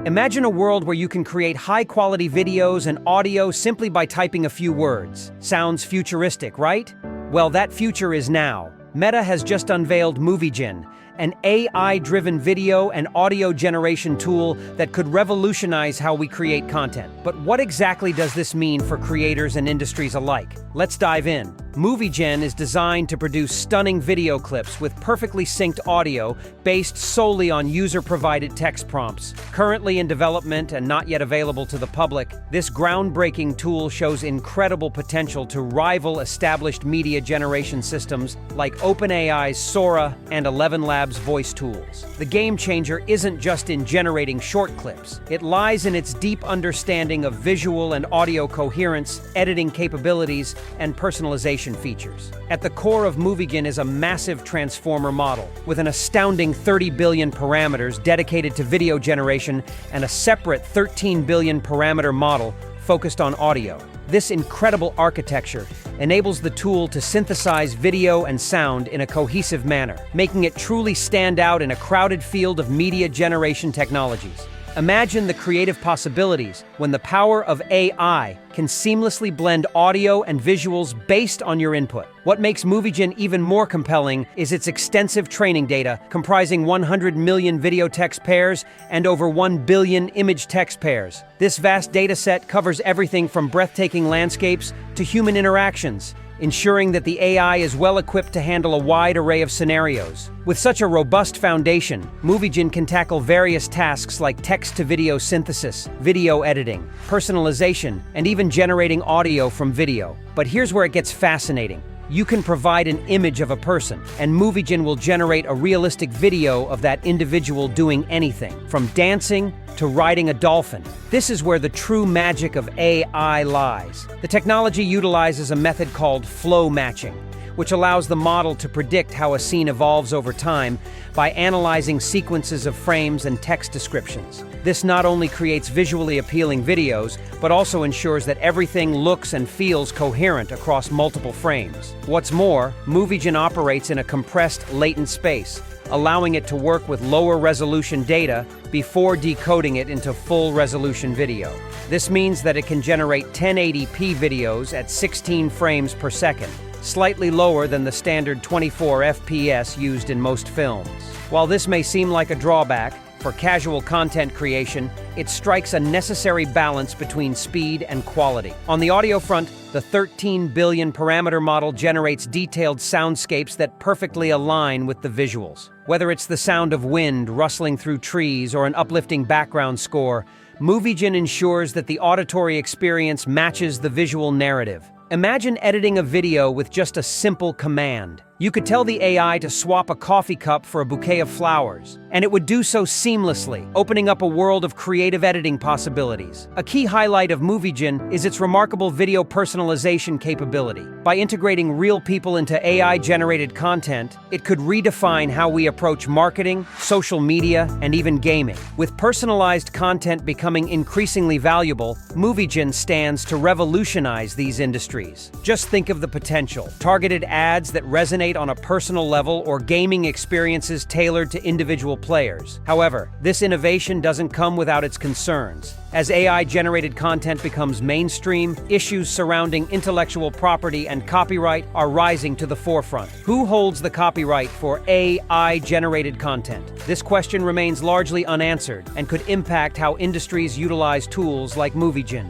Imagine a world where you can create high-quality videos and audio simply by typing a few words. Sounds futuristic, right? Well, that future is now. Meta has just unveiled MovieGen, an AI-driven video and audio generation tool that could revolutionize how we create content. But what exactly does this mean for creators and industries alike? Let's dive in. MovieGen is designed to produce stunning video clips with perfectly synced audio based solely on user-provided text prompts. Currently in development and not yet available to the public, this groundbreaking tool shows incredible potential to rival established media generation systems like OpenAI's Sora and 11 Labs voice tools. The game changer isn't just in generating short clips. It lies in its deep understanding of visual and audio coherence, editing capabilities, and personalization features. At the core of MovieGen is a massive transformer model, with an astounding 30 billion parameters dedicated to video generation and a separate 13 billion parameter model focused on audio. This incredible architecture enables the tool to synthesize video and sound in a cohesive manner, making it truly stand out in a crowded field of media generation technologies. Imagine the creative possibilities when the power of AI can seamlessly blend audio and visuals based on your input. What makes MovieGen even more compelling is its extensive training data, comprising 100 million video text pairs and over 1 billion image text pairs. This vast dataset covers everything from breathtaking landscapes to human interactions, ensuring that the AI is well equipped to handle a wide array of scenarios. With such a robust foundation, MovieGen can tackle various tasks like text-to-video synthesis, video editing, personalization, and even generating audio from video. But here's where it gets fascinating. You can provide an image of a person, and MovieGen will generate a realistic video of that individual doing anything, from dancing to riding a dolphin. This is where the true magic of AI lies. The technology utilizes a method called flow matching, which allows the model to predict how a scene evolves over time by analyzing sequences of frames and text descriptions. This not only creates visually appealing videos, but also ensures that everything looks and feels coherent across multiple frames. What's more, MovieGen operates in a compressed, latent space, allowing it to work with lower resolution data before decoding it into full resolution video. This means that it can generate 1080p videos at 16 frames per second, slightly lower than the standard 24 FPS used in most films. While this may seem like a drawback, for casual content creation, it strikes a necessary balance between speed and quality. On the audio front, the 13 billion parameter model generates detailed soundscapes that perfectly align with the visuals. Whether it's the sound of wind rustling through trees or an uplifting background score, MovieGen ensures that the auditory experience matches the visual narrative. Imagine editing a video with just a simple command. You could tell the AI to swap a coffee cup for a bouquet of flowers, and it would do so seamlessly, opening up a world of creative editing possibilities. A key highlight of MovieGen is its remarkable video personalization capability. By integrating real people into AI-generated content, it could redefine how we approach marketing, social media, and even gaming. With personalized content becoming increasingly valuable, MovieGen stands to revolutionize these industries. Just think of the potential. Targeted ads that resonate on a personal level or gaming experiences tailored to individual players. However, this innovation doesn't come without its concerns. As AI-generated content becomes mainstream, issues surrounding intellectual property and copyright are rising to the forefront. Who holds the copyright for AI-generated content? This question remains largely unanswered and could impact how industries utilize tools like MovieGen.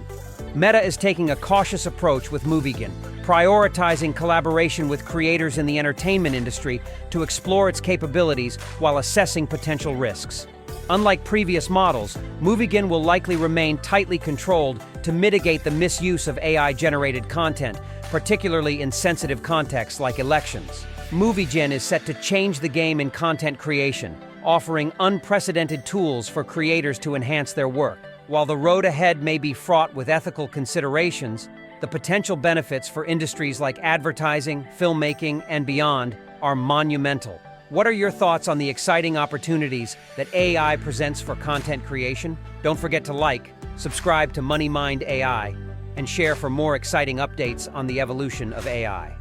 Meta is taking a cautious approach with MovieGen, prioritizing collaboration with creators in the entertainment industry to explore its capabilities while assessing potential risks. Unlike previous models, MovieGen will likely remain tightly controlled to mitigate the misuse of AI-generated content, particularly in sensitive contexts like elections. MovieGen is set to change the game in content creation, offering unprecedented tools for creators to enhance their work. While the road ahead may be fraught with ethical considerations, the potential benefits for industries like advertising, filmmaking, and beyond are monumental. What are your thoughts on the exciting opportunities that AI presents for content creation? Don't forget to like, subscribe to MoneyMind AI, and share for more exciting updates on the evolution of AI.